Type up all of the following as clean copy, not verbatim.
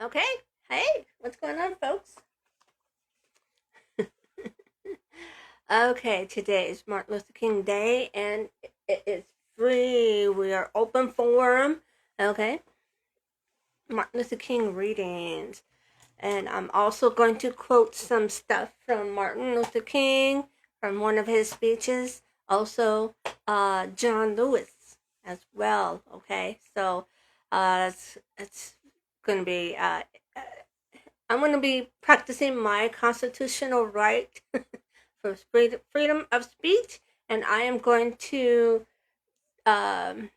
Okay. Hey, what's going on, folks? Okay, today is Martin Luther King Day, and it is free. We are open forum. Okay, Martin Luther King readings, and I'm also going to quote some stuff from Martin Luther King from one of his speeches. Also, John Lewis as well. Okay, so it's going to be I'm going to be practicing my constitutional right for freedom of speech, and I am going to um,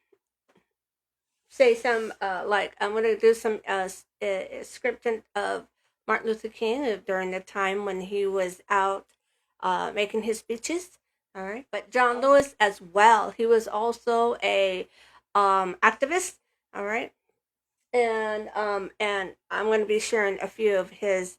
say some like I'm going to do some scripting of Martin Luther King during the time when he was out making his speeches. All right, but John Lewis as well. He was also a activist. All right, and I'm going to be sharing a few of his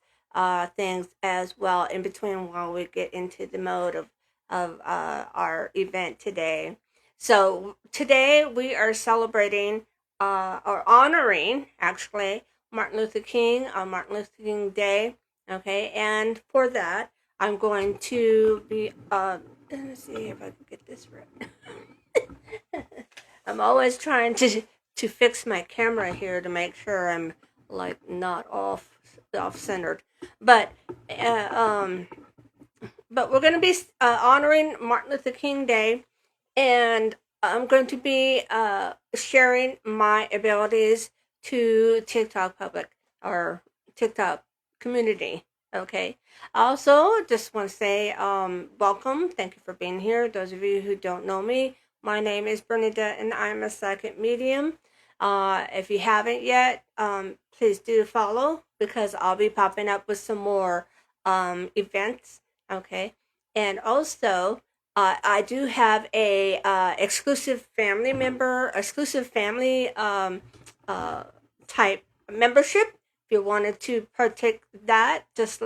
things as well in between while we get into the mode of our event today. So today we are celebrating or honoring actually Martin Luther King on Martin Luther King Day. Okay, and for that I'm going to be let me see if I can get this right. I'm always trying to fix my camera here to make sure I'm like not off centered. But uh, um, but we're going to be honoring Martin Luther King Day, and I'm going to be sharing my abilities to TikTok public or TikTok community. Okay. Also, just want to say welcome. Thank you for being here. Those of you who don't know me, my name is Bernadette, and I'm a psychic medium. If you haven't yet, please do follow because I'll be popping up with some more events. Okay. And also, I do have a exclusive family uh, type membership. If you wanted to partake that, just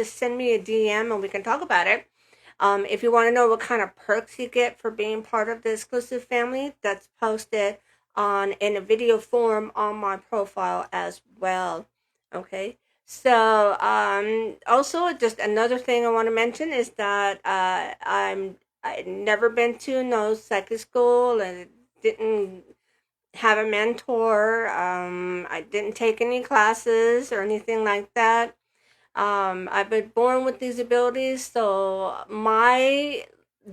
send me a DM and we can talk about it. If you want to know what kind of perks you get for being part of the exclusive family, that's posted on in a video form on my profile as well. Okay. So, also just another thing I want to mention is that I never been to no psychic school and didn't have a mentor. I didn't take any classes or anything like that. I've been born with these abilities, so my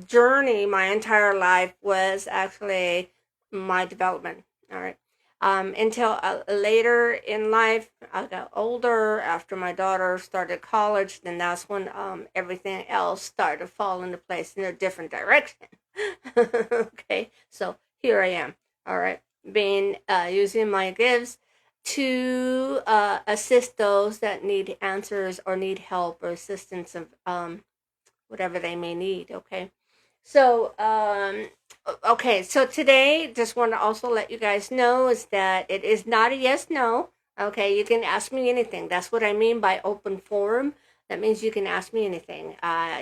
journey, my entire life was actually my development. All right. Until later in life, I got older. After my daughter started college, then that's when everything else started to fall into place in a different direction. Okay, so here I am. All right, being using my gifts to assist those that need answers or need help or assistance of whatever they may need. Okay, so okay, so today just want to also let you guys know is that it is not a yes no. Okay, you can ask me anything. That's what I mean by open forum. That means you can ask me anything.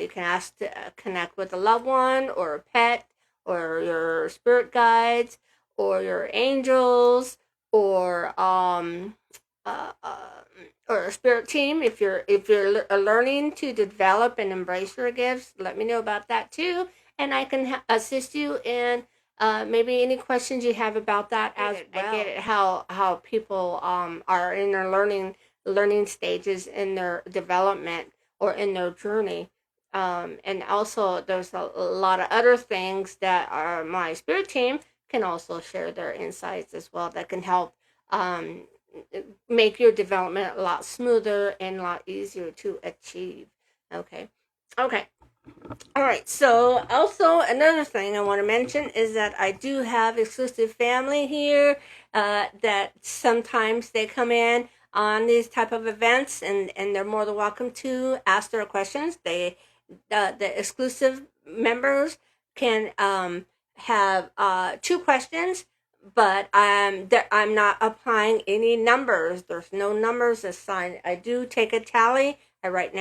You can ask to connect with a loved one or a pet or your spirit guides or your angels or uh, uh, or a spirit team. If you're learning to develop and embrace your gifts, let me know about that too, and I can assist you in maybe any questions you have about that as well. I get it how people are in their learning stages in their development or in their journey. And also, there's a lot of other things that are my spirit team can also share their insights as well that can help um, make your development a lot smoother and a lot easier to achieve. Okay. Okay. All right. So, also another thing I want to mention is that I do have exclusive family here. That sometimes they come in on these type of events, and they're more than welcome to ask their questions. The exclusive members can have two questions, but I'm not applying any numbers. There's no numbers assigned. I do take a tally. I write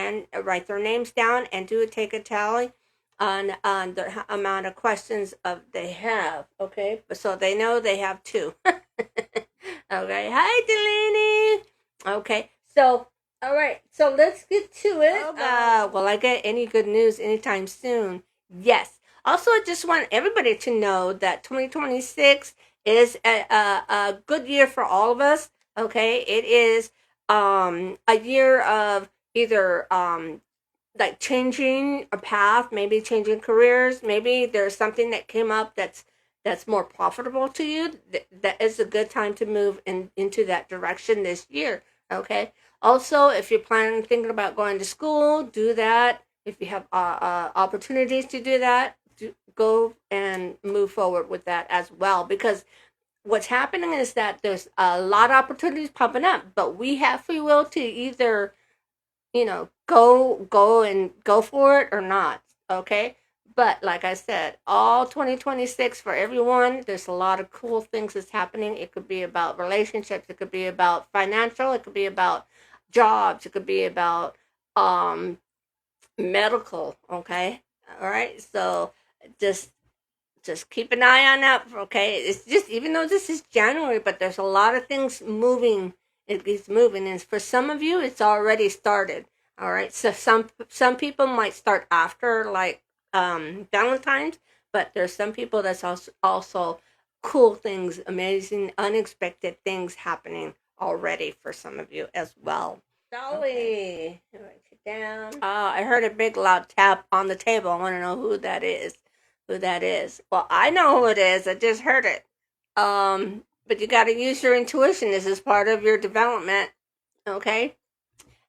their names down and do take a tally on the amount of questions of they have. Okay, so they know they have two. Okay. Hi, Delaney. Okay, so all right, so let's get to it. Will I get any good news anytime soon? Yes. Also, I just want everybody to know that 2026 is a good year for all of us. Okay, it is a year of either like changing a path, maybe changing careers, maybe there's something that came up that's more profitable to you. That is a good time to move into that direction this year. Okay. Also, if you're planning thinking about going to school, do that. If you have opportunities to do that, go and move forward with that as well. Because what's happening is that there's a lot of opportunities popping up, but we have free will to either go for it or not. Okay. But like I said, all 2026 for everyone, there's a lot of cool things that's happening. It could be about relationships, it could be about financial, it could be about jobs, it could be about um medical. Okay. All right. So just just keep an eye on that. Okay, it's just, even though this is January, but there's a lot of things moving. It's moving, and for some of you, it's already started. All right, so some people might start after, like Valentine's, but there's some people that's also cool things, amazing, unexpected things happening already for some of you as well. Dolly, write it down. I heard a big loud tap on the table. I want to know who that is. Who that is? Well, I know who it is. I just heard it. But you got to use your intuition. This is part of your development. Okay.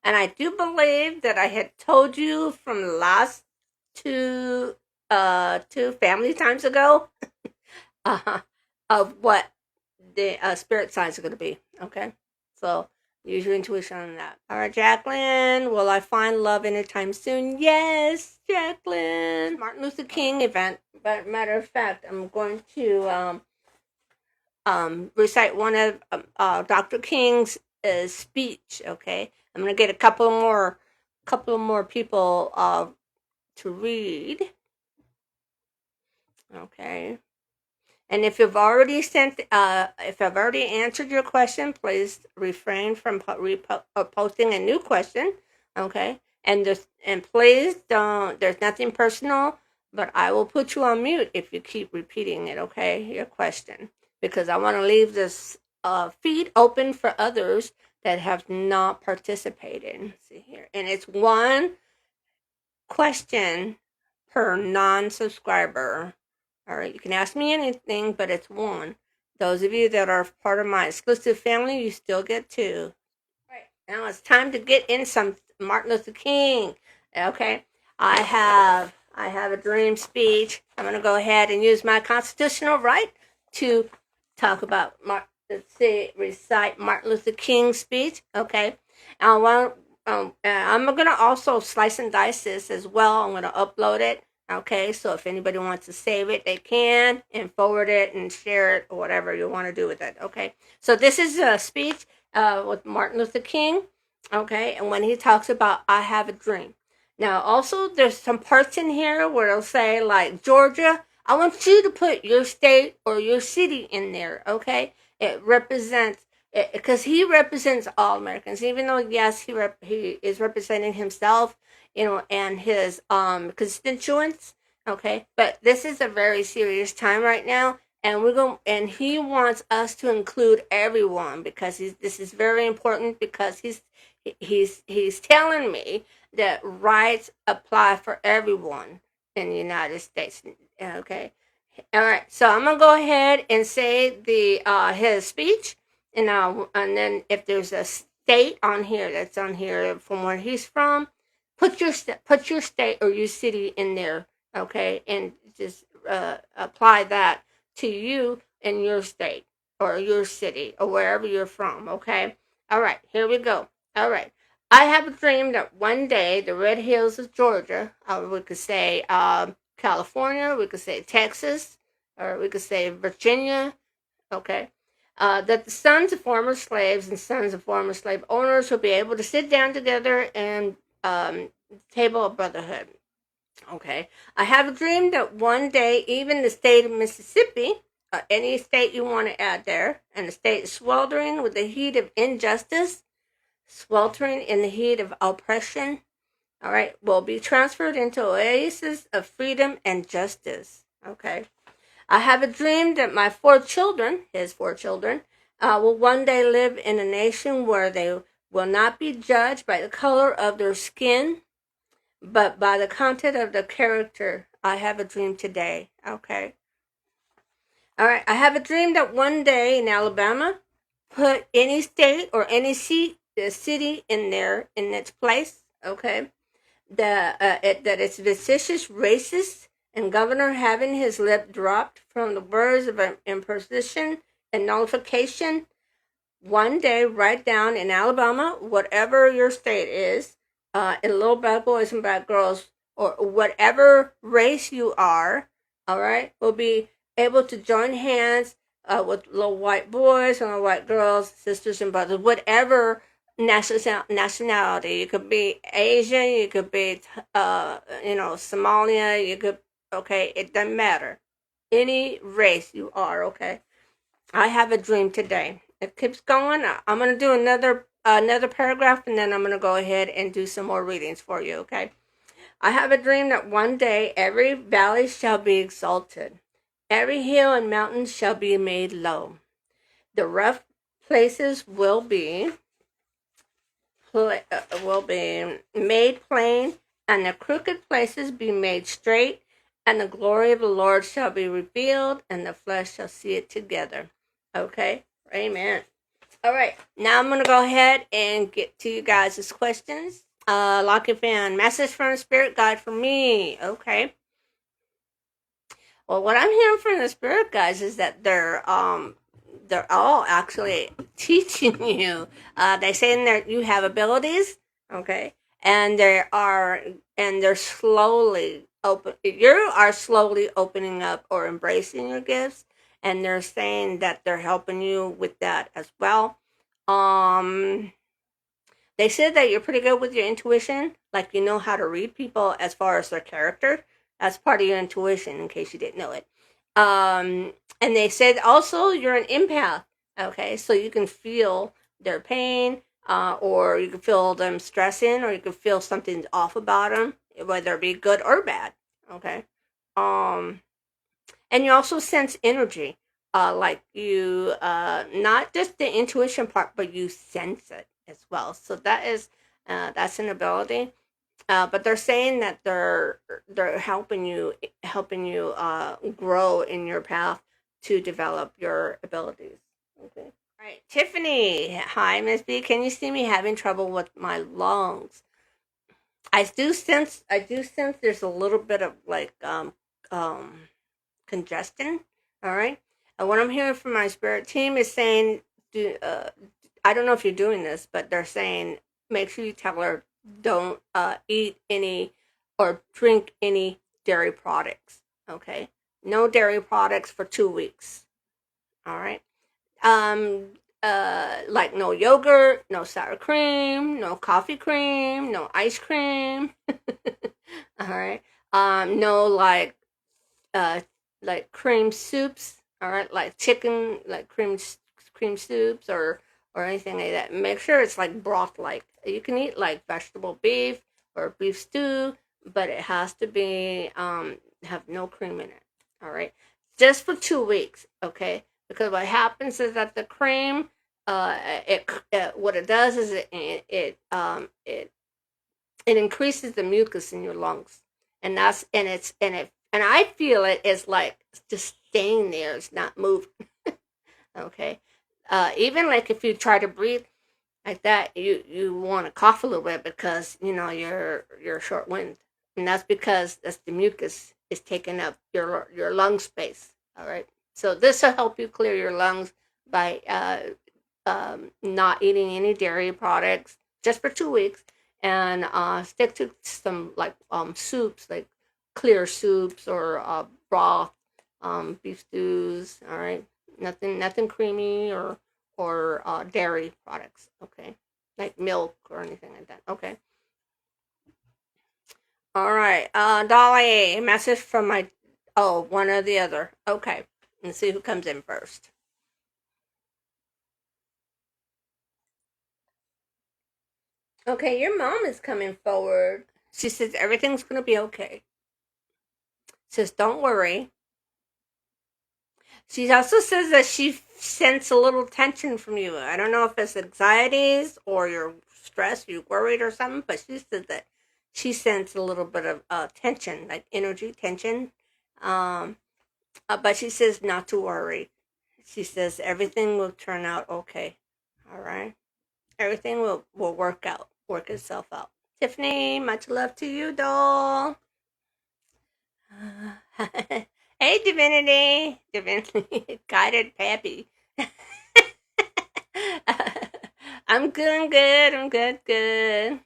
And I do believe that I had told you from last two family times ago, uh, of what the spirit signs are going to be. Okay. So use your intuition on that. All right, Jacqueline. Will I find love anytime soon? Yes, Jacqueline. Martin Luther King event. But matter of fact, I'm going to recite one of Dr. King's speech. Okay. I'm going to get a couple more people to read. Okay. And if you've already if I've already answered your question, please refrain from posting a new question. Okay, and please don't. There's nothing personal, but I will put you on mute if you keep repeating it. Okay, your question, because I want to leave this feed open for others that have not participated. Let's see here, and it's one question per non-subscriber. All right, you can ask me anything, but it's one. Those of you that are part of my exclusive family, you still get two. All right, now it's time to get in some Martin Luther King. Okay, I have a dream speech. I'm going to go ahead and use my constitutional right to talk about recite Martin Luther King's speech. Okay, I want. I'm going to also slice and dice this as well. I'm going to upload it. Okay, so if anybody wants to save it, they can, and forward it and share it or whatever you want to do with it. Okay, so this is a speech with Martin Luther King. Okay, and when he talks about I have a dream. Now, also, there's some parts in here where it'll say, like, Georgia, I want you to put your state or your city in there. Okay, it represents, because he represents all Americans, even though, yes, he is representing himself, and his constituents. Okay, but this is a very serious time right now, and he wants us to include everyone, because this is very important, because he's telling me that rights apply for everyone in the United States. Okay, all right. So I'm gonna go ahead and say the his speech, and then if there's a state on here that's on here from where he's from, put your state or your city in there. Okay, and just apply that to you in your state or your city or wherever you're from. Okay. All right. Here we go. All right. I have a dream that one day the red hills of Georgia, or we could say California, we could say Texas, or we could say Virginia, okay, that the sons of former slaves and sons of former slave owners will be able to sit down together and table of brotherhood. Okay, I have a dream that one day even the state of Mississippi, any state you want to add there, and the state is sweltering with the heat of injustice, sweltering in the heat of oppression, all right, will be transferred into oases of freedom and justice. Okay. I have a dream that my 4 children, his 4 children, will one day live in a nation where they will not be judged by the color of their skin, but by the content of their character. I have a dream today. Okay. All right. I have a dream that one day in Alabama, put any state or any city in there in its place. Okay. That it's vicious, racist, and governor having his lip dropped from the words of imposition and nullification. One day, write down in Alabama, whatever your state is, in little bad boys and bad girls, or whatever race you are, all right, will be able to join hands with little white boys and little white girls, sisters and brothers, whatever nationality. You could be Asian, you could be, Somalia, you could, okay, it doesn't matter. Any race you are, okay. I have a dream today. It keeps going. I'm gonna do another paragraph, and then I'm gonna go ahead and do some more readings for you. Okay. I have a dream that one day every valley shall be exalted, every hill and mountain shall be made low. The rough places will be made plain, and the crooked places be made straight, and the glory of the Lord shall be revealed, and the flesh shall see it together. Okay? Amen. All right. Now I'm going to go ahead and get to you guys' questions. Locky fan, message from the Spirit Guide for me. Okay. Well, what I'm hearing from the Spirit Guides is that they're all actually teaching you. They say that you have abilities, okay, and they're slowly open. You are slowly opening up or embracing your gifts, and they're saying that they're helping you with that as well. They said that you're pretty good with your intuition, like you know how to read people as far as their character. That's part of your intuition, in case you didn't know it. And they said also you're an empath. Okay, so you can feel their pain, or you can feel them stressing, or you can feel something's off about them, whether it be good or bad. Okay, um, and you also sense energy, like you, not just the intuition part, but you sense it as well. So that's an ability. But they're saying that they're helping you grow in your path to develop your abilities. Okay. All right, Tiffany. Hi, Miss B. Can you see me having trouble with my lungs? I do sense there's a little bit of like um congestion. All right. And what I'm hearing from my spirit team is saying, do, I don't know if you're doing this, but they're saying make sure you tell her don't eat any or drink any dairy products. Okay. No dairy products for 2 weeks. All right. Um, like no yogurt, no sour cream, no coffee cream, no ice cream. All right. No uh like cream soups, all right, like chicken, like cream soups or anything like that. Make sure it's like broth like. You can eat like vegetable beef or beef stew, but it has to be have no cream in it. All right. Just for 2 weeks, okay? Because what happens is that the cream it what it does is it increases the mucus in your lungs, and I feel it is like just staying there. It's not moving. Okay, even like if you try to breathe like that, you want to cough a little bit because you're short wind, and that's because that's the mucus is taking up your lung space. All right, so this will help you clear your lungs by not eating any dairy products just for 2 weeks, and stick to some like soups, like clear soups or broth, beef stews. All right, nothing creamy or dairy products. Okay, like milk or anything like that. Okay. All right, Dolly, message from my one or the other. Okay, let's see who comes in first. Okay, your mom is coming forward. She says everything's going to be okay. Says don't worry. She also says that she senses a little tension from you. I don't know if it's anxieties or you're stressed, you're worried or something, but she said that she senses a little bit of tension, like energy tension. Um, but she says not to worry. She says everything will turn out okay. All right. Everything will work itself out. Tiffany, much love to you, doll. Hey, Divinity, guided Pappy. I'm good, good. I'm good, good.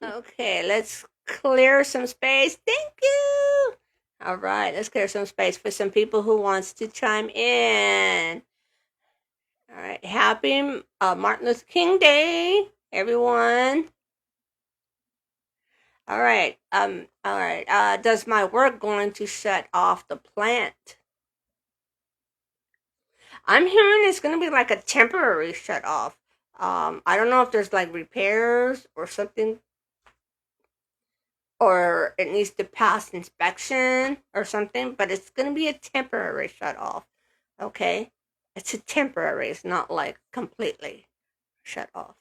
Okay, let's clear some space. Thank you. All right, let's clear some space for some people who wants to chime in. All right, happy Martin Luther King Day, everyone. All right. Does my work going to shut off the plant? I'm hearing it's going to be like a temporary shut off. I don't know if there's like repairs or something, or it needs to pass inspection or something, but it's going to be a temporary shut off. Okay? It's a temporary, it's not like completely shut off.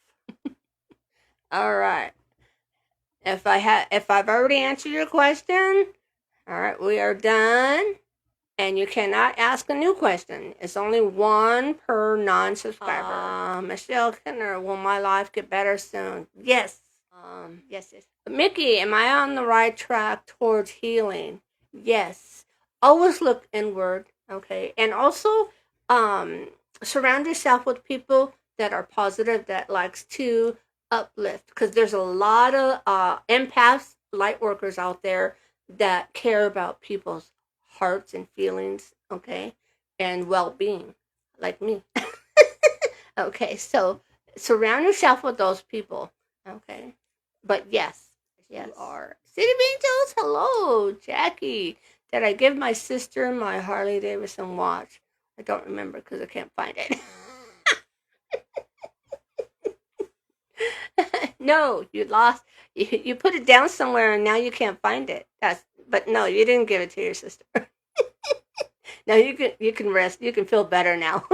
All right. If I've already answered your question, all right, we are done. And you cannot ask a new question. It's only one per non-subscriber. Michelle Kenner, will my life get better soon? Yes. Yes. Mickey, am I on the right track towards healing? Yes. Always look inward, okay? And also, um, surround yourself with people that are positive, that likes to uplift. Because there's a lot of empaths, light workers out there that care about people's hearts and feelings, okay? And well-being, like me. Okay, so surround yourself with those people, okay? But yes, you are. City of Angels, hello, Jackie. Did I give my sister my Harley Davidson watch? I don't remember because I can't find it. No, you lost. You put it down somewhere and now you can't find it. But no, you didn't give it to your sister. No, you can rest. You can feel better now.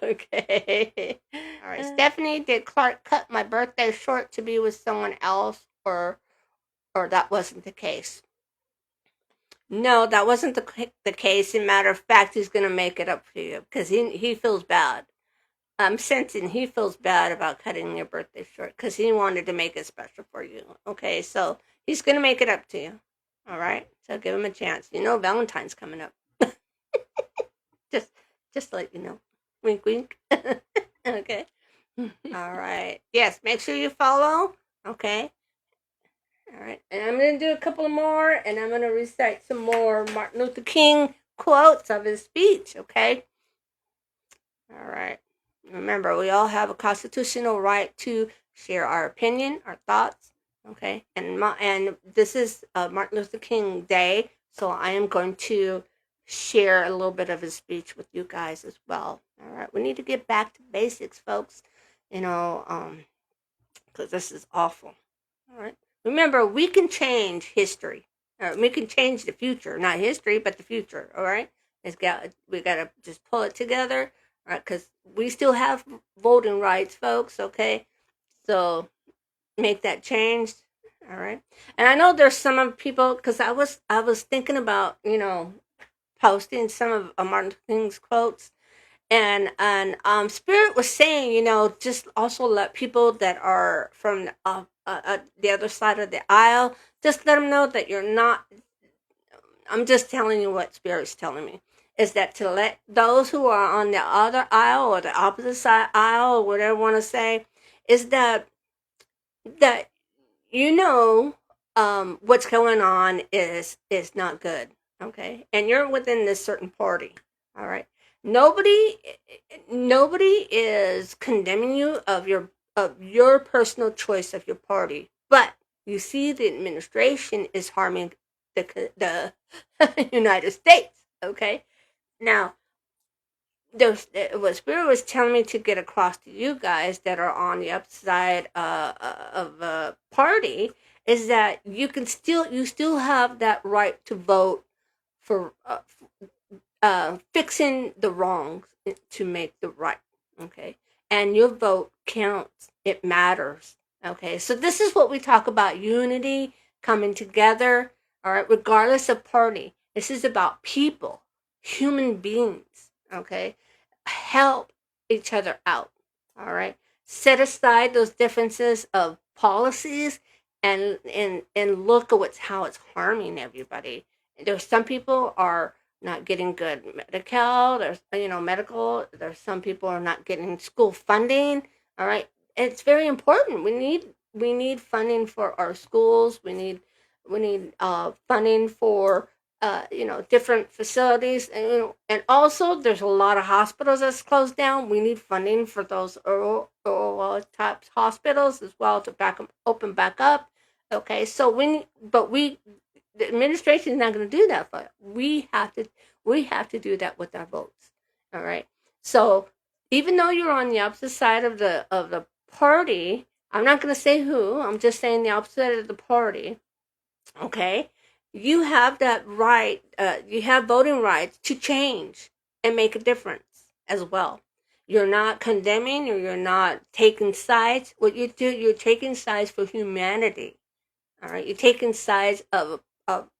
Okay. All right, Stephanie, did Clark cut my birthday short to be with someone else, or that wasn't the case? No, that wasn't the case. In matter of fact, he's gonna make it up to you because he feels bad. I'm sensing he feels bad about cutting your birthday short because he wanted to make it special for you. Okay, so he's gonna make it up to you. All right, so give him a chance. You know, Valentine's coming up. just just let you know. Wink, wink. Okay. All right. Yes, make sure you follow. Okay. All right. And I'm going to do a couple more and I'm going to recite some more Martin Luther King quotes of his speech. Okay. All right. Remember, we all have a constitutional right to share our opinion, our thoughts. Okay. And this is Martin Luther King Day. So I am going to share a little bit of his speech with you guys as well. All right. We need to get back to basics, folks. You know, because this is awful. All right. Remember, we can change history. We can change the future, not history, but the future. All right. We got to just pull it together. All right, because we still have voting rights, folks. Okay, so make that change. All right. And I know there's some of people because I was thinking about posting some of Martin Luther King's quotes and Spirit was saying, just also let people that are from the other side of the aisle, just let them know that you're not. I'm just telling you what Spirit's telling me is that to let those who are on the other aisle or the opposite side aisle or whatever you want to say, is that you know what's going on is not good, okay, and you're within this certain party, all right. Nobody nobody is condemning you of your personal choice of your party, but you see the administration is harming the United States, okay. Now what Spirit was telling me to get across to you guys that are on the upside of the party is that you still have that right to vote for fixing the wrongs to make the right. Okay, and your vote counts. It matters. Okay, so this is what we talk about: unity, coming together. All right, regardless of party. This is about people, human beings. Okay, help each other out. All right, set aside those differences of policies and look at how it's harming everybody. There's some people are not getting good medical. There's medical. There's some people are not getting school funding. All right, it's very important. We need funding for our schools. We need funding for different facilities, and also there's a lot of hospitals that's closed down. We need funding for those oral type hospitals as well to open back up. Okay, so the administration is not going to do that for us. We have to do that with our votes. All right. So even though you're on the opposite side of the party, I'm not going to say who. I'm just saying the opposite of the party. Okay, you have that right. You have voting rights to change and make a difference as well. You're not condemning or you're not taking sides. What you do, you're taking sides for humanity. All right, you're taking sides of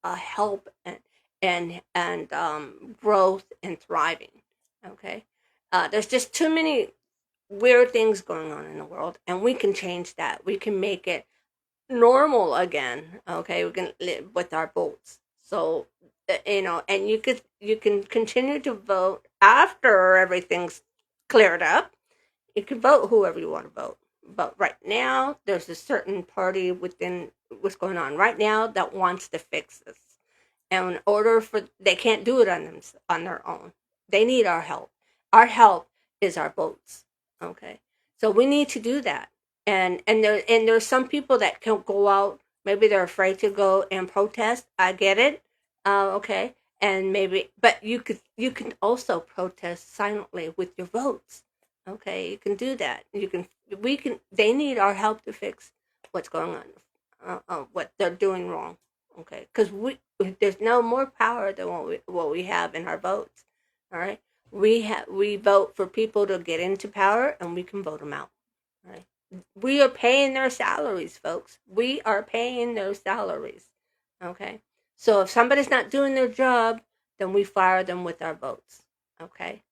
help and growth and thriving. Okay, there's just too many weird things going on in the world, and we can change that. We can make it normal again. Okay, we can live with our votes. So and you can continue to vote after everything's cleared up. You can vote whoever you want to vote. But right now, there's a certain party within what's going on right now that wants to fix this. And in order for they can't do it on their own. They need our help. Our help is our votes. Okay, so we need to do that. And there's some people that can't go out. Maybe they're afraid to go and protest. I get it. Okay, and maybe, but you can also protest silently with your votes. Okay, you can do that. They need our help to fix what's going on, what they're doing wrong. Okay, because there's no more power than what we have in our votes. All right, we vote for people to get into power, and we can vote them out. All right, we are paying their salaries, folks. We are paying those salaries. Okay, so if somebody's not doing their job, then we fire them with our votes. Okay,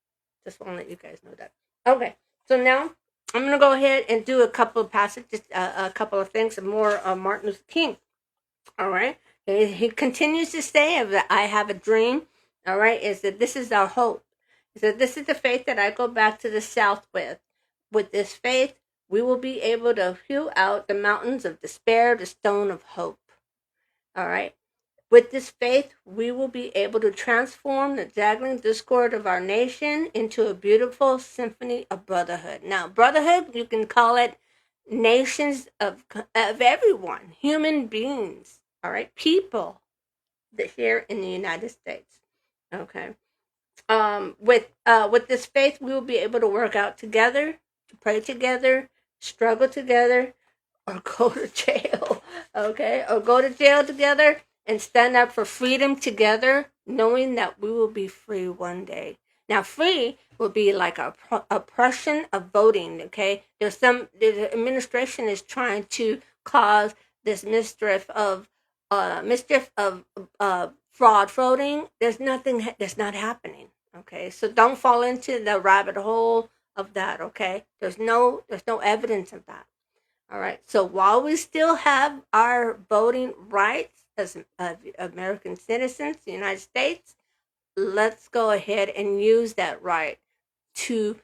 just want to let you guys know that. Okay, so now I'm gonna go ahead and do a couple of passages, a couple of things, and more of Martin Luther King. All right, he continues to say that I have a dream. All right, is that this is our hope. He said this is the faith that I go back to the South with. With this faith, we will be able to hew out the mountains of despair, the stone of hope. All right. With this faith, we will be able to transform the jaggling discord of our nation into a beautiful symphony of brotherhood. Now, brotherhood, you can call it nations of everyone, human beings, all right, people that here in the United States. Okay. With this faith, we will be able to work out together, to pray together, struggle together, or go to jail, okay? Or go to jail together and stand up for freedom together, knowing that we will be free one day. Now, free will be like a oppression of voting, okay? The administration is trying to cause this mischief of fraud voting. There's nothing that's not happening, okay? So don't fall into the rabbit hole of that, okay? There's no evidence of that. All right. So while we still have our voting rights as American citizens, the United States, let's go ahead and use that right to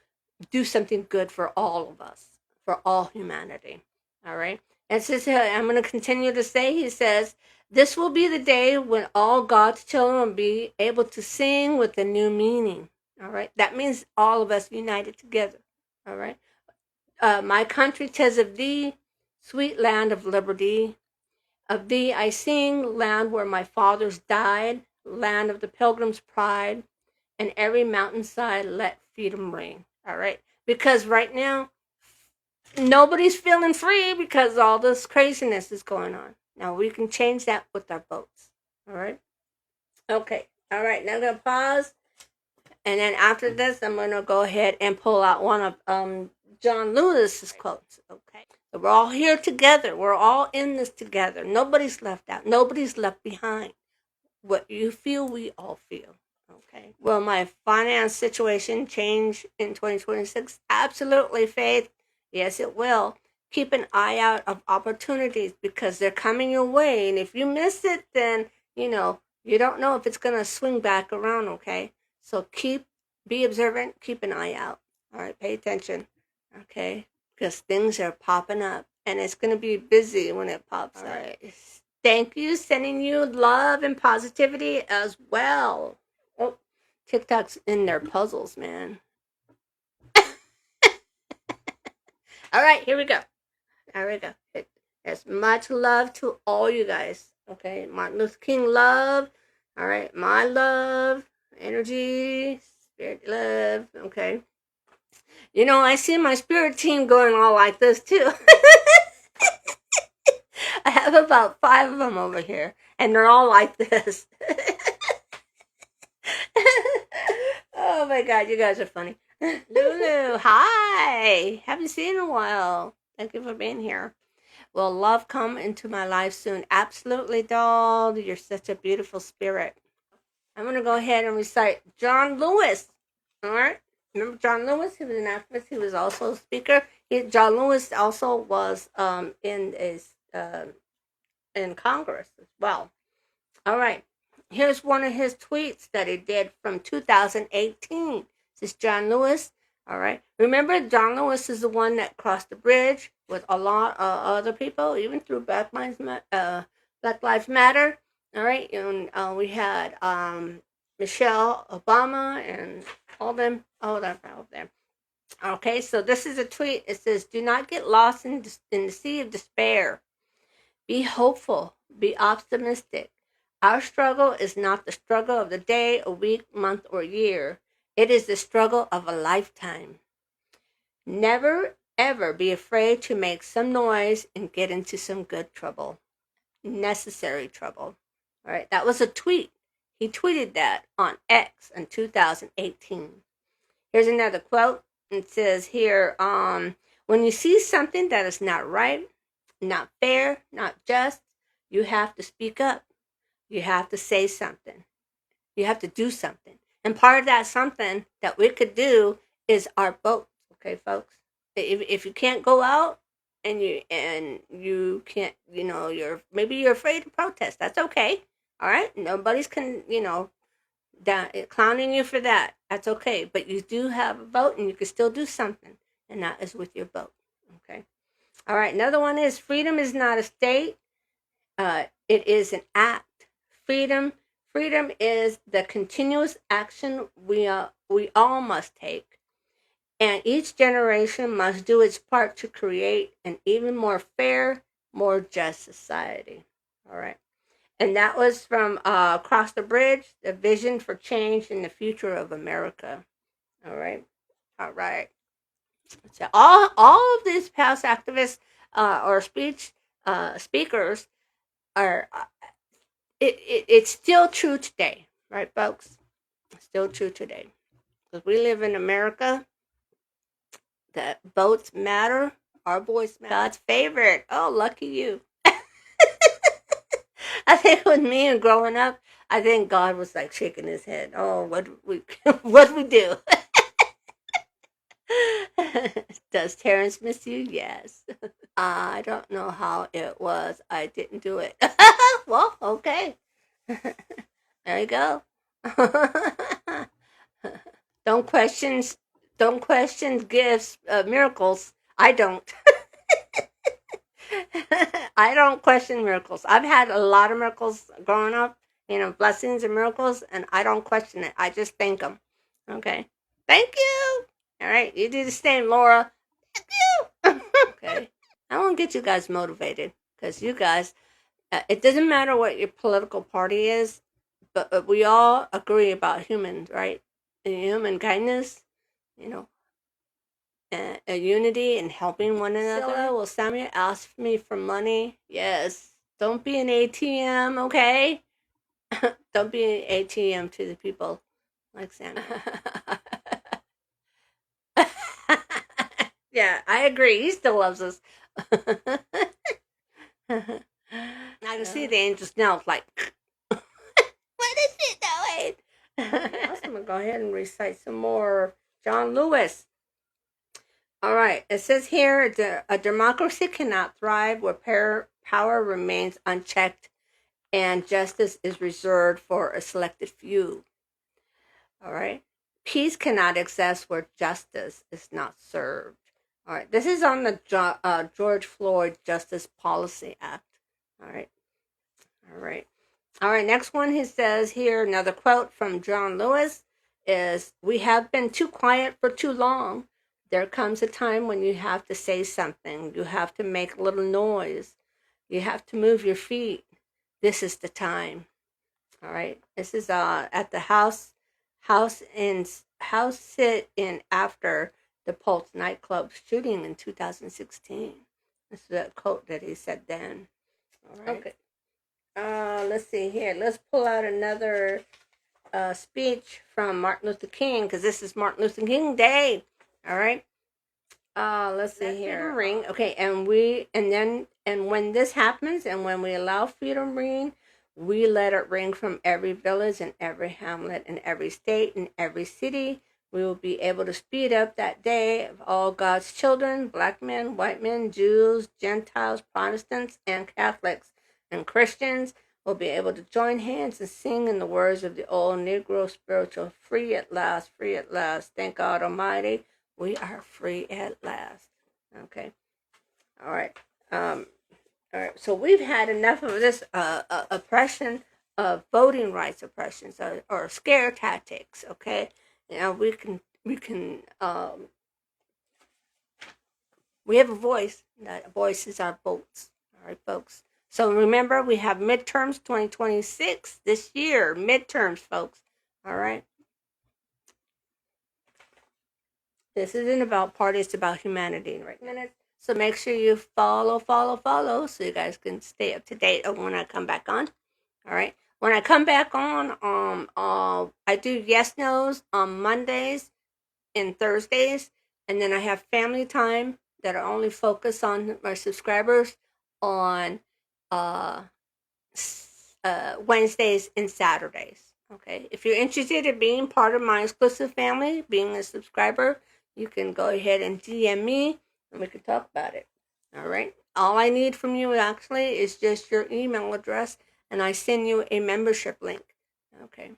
do something good for all of us, for all humanity. All right. And since I'm going to continue to say, he says, this will be the day when all God's children will be able to sing with a new meaning. All right. That means all of us united together. All right. My country, 'tis of thee, sweet land of liberty. Of thee I sing, land where my fathers died, land of the pilgrim's pride. and every mountainside let freedom ring. All right, because right now nobody's feeling free because all this craziness is going on. Now we can change that with our votes. All right. Okay. All right. Now I'm gonna pause, and then after this, I'm gonna go ahead and pull out one of John Lewis's quotes. Okay. So we're all here together. We're all in this together. Nobody's left out. Nobody's left behind. What you feel, we all feel. Okay. Will my finance situation change in 2026? Absolutely, Faith. Yes, it will. Keep an eye out of opportunities because they're coming your way. And if you miss it, then, you don't know if it's going to swing back around, okay? So be observant, keep an eye out. All right, pay attention, okay? Because things are popping up and it's going to be busy when it pops up. All right. Thank you. Sending you love and positivity as well. Oh, TikTok's in their puzzles, man. All right, here we go. Here we go. There's much love to all you guys. Okay, Martin Luther King love. All right, my love, energy, spirit love. Okay. I see my spirit team going all like this too. I have about 5 of them over here, and they're all like this. Oh my god, you guys are funny. Lulu, hi. Haven't seen in a while. Thank you for being here. Will love come into my life soon? Absolutely, doll. You're such a beautiful spirit. I'm going to go ahead and recite John Lewis. All right? Remember John Lewis? He was an activist. He was also a speaker. John Lewis also was in Congress as well. All right. Here's one of his tweets that he did from 2018. This is John Lewis. All right. Remember, John Lewis is the one that crossed the bridge with a lot of other people, even through Black Lives Matter. All right. And we had Michelle Obama and all them. Oh, that's out there. Okay. So this is a tweet. It says, "Do not get lost in the sea of despair. Be hopeful. Be optimistic. Our struggle is not the struggle of the day, a week, month, or year. It is the struggle of a lifetime. Never, ever be afraid to make some noise and get into some good trouble. Necessary trouble." All right, that was a tweet. He tweeted that on X in 2018. Here's another quote. It says here, when you see something that is not right, not fair, not just, you have to speak up. You have to say something. You have to do something. And part of that something that we could do is our vote. Okay, folks? If you can't go out and you can't, you're afraid to protest. That's okay. All right? Nobody's clowning you for that. That's okay. But you do have a vote and you can still do something. And that is with your vote. Okay? All right, another one is freedom is not a state. It is an act. Freedom is the continuous action we all must take, and each generation must do its part to create an even more fair, more just society. All right, and that was from Across the Bridge: The Vision for Change in the Future of America. All right. So all of these past activists or speakers are it's still true today, right, folks? It's still true today because we live in America. That votes matter. Our voice matters. God's favorite. Oh, lucky you. I think with me and growing up, I think God was like shaking his head. Oh, what we do? Does Terrence miss you? Yes. I don't know how it was. I didn't do it. Well, okay. There you go. don't question don't question gifts, miracles. I don't. I don't question miracles. I've had a lot of miracles growing up, blessings and miracles, and I don't question it. I just thank them. Okay. Thank you. All right. You do the same, Laura. Thank you. Okay. I want to get you guys motivated because you guys, it doesn't matter what your political party is, but we all agree about humans, right? human kindness, you know, a unity and helping one another. Will Samuel ask me for money? Yes. Don't be an ATM, okay? Don't be an ATM to the people like Samuel. Yeah, I agree. He still loves us. I can see the angels now. It's like, what is it doing? I'm gonna go ahead and recite some more John Lewis. All right. It says here, a democracy cannot thrive where power remains unchecked and justice is reserved for a selected few. All right. Peace cannot exist where justice is not served. All right. This is on the George Floyd Justice Policy Act. All right. All right. All right. Next one, he says here, another quote from John Lewis is, "We have been too quiet for too long. There comes a time when you have to say something. You have to make a little noise. You have to move your feet. This is the time." All right. This is at the house sit in after the Pulse nightclub shooting in 2016. This is a quote that he said then. All right. Okay. Let's see here. Let's pull out another speech from Martin Luther King, because this is Martin Luther King Day. All right. Let's see here. Ring. Okay, and when this happens, and when we allow freedom ring, we let it ring from every village and every hamlet and every state and every city. We will be able to speed up that day of all God's children, black men, white men, Jews, Gentiles, Protestants, and Catholics, and Christians will be able to join hands and sing in the words of the old Negro spiritual, free at last, free at last. Thank God Almighty, we are free at last. Okay. All right. All right. So we've had enough of this oppression of voting rights oppressions or scare tactics. Okay. Now we can we have a voice. That voice is our votes. All right, folks. So remember, we have midterms 2026 this year. Midterms, folks. All right. This isn't about parties, it's about humanity, right? Minutes. So make sure you follow, so you guys can stay up to date of when I come back on. All right. When I come back on, I do yes nos on Mondays and Thursdays, and then I have family time that I only focus on my subscribers on uh, Wednesdays and Saturdays. Okay. If you're interested in being part of my exclusive family, being a subscriber, you can go ahead and DM me and we can talk about it. All right. All I need from you actually is just your email address, and I send you a membership link. Okay.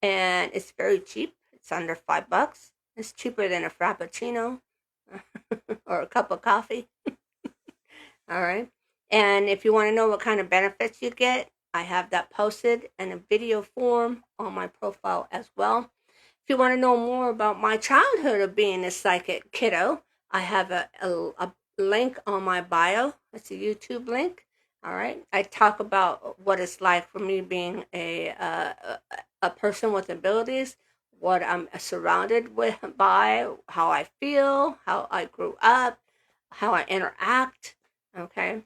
And it's very cheap. It's under $5. It's cheaper than a frappuccino or a cup of coffee. All right. And if you want to know what kind of benefits you get, I have that posted in a video form on my profile as well. If you want to know more about my childhood of being a psychic kiddo, I have a link on my bio. It's a YouTube link. All right. I talk about what it's like for me being a person with abilities, what I'm surrounded by, how I feel, how I grew up, how I interact. Okay.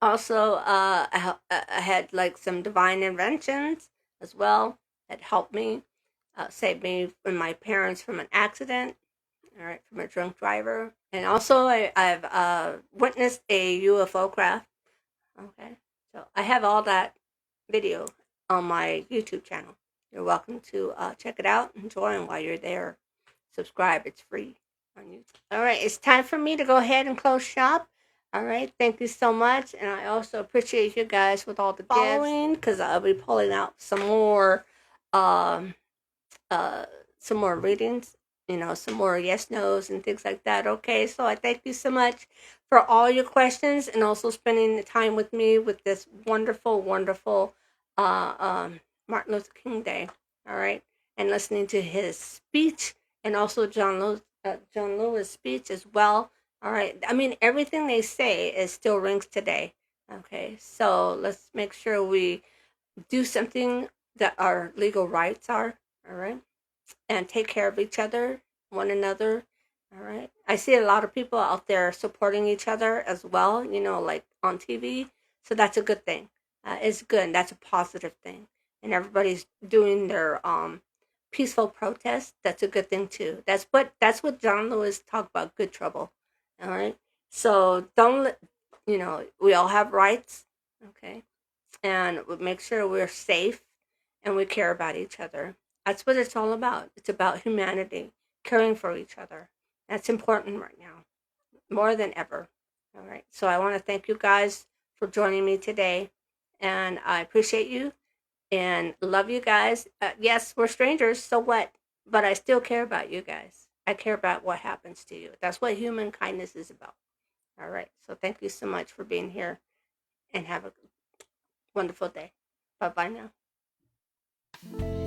Also, I had like some divine inventions as well that helped me, saved me and my parents from an accident, all right, from a drunk driver. And also, I've witnessed a UFO craft. Okay, so I have all that video on my YouTube channel. You're welcome to check it out and join while you're there. Subscribe, it's free on YouTube. All right, it's time for me to go ahead and close shop. All right, thank you so much, and I also appreciate you guys with all the following, because I'll be pulling out um, some more readings, some more yes nos and things like that. Okay, so I thank you so much for all your questions and also spending the time with me with this wonderful, wonderful Martin Luther King Day. All right, and listening to his speech and also John Lewis' speech as well. All right. I mean, everything they say is still rings today. Okay. So let's make sure we do something that our legal rights are. All right. and take care of each other, one another. All right. I see a lot of people out there supporting each other as well, like on TV. So that's a good thing. It's good. That's a positive thing. And everybody's doing their peaceful protest. That's a good thing too. That's what John Lewis talked about. Good trouble. All right. So don't let we all have rights. Okay, and we make sure we're safe and we care about each other. That's what it's all about. It's about humanity, caring for each other. That's important right now, more than ever. All right. So I want to thank you guys for joining me today. And I appreciate you and love you guys. Yes, we're strangers. So what? But I still care about you guys. I care about what happens to you. That's what human kindness is about. All right. So thank you so much for being here and have a wonderful day. Bye bye now.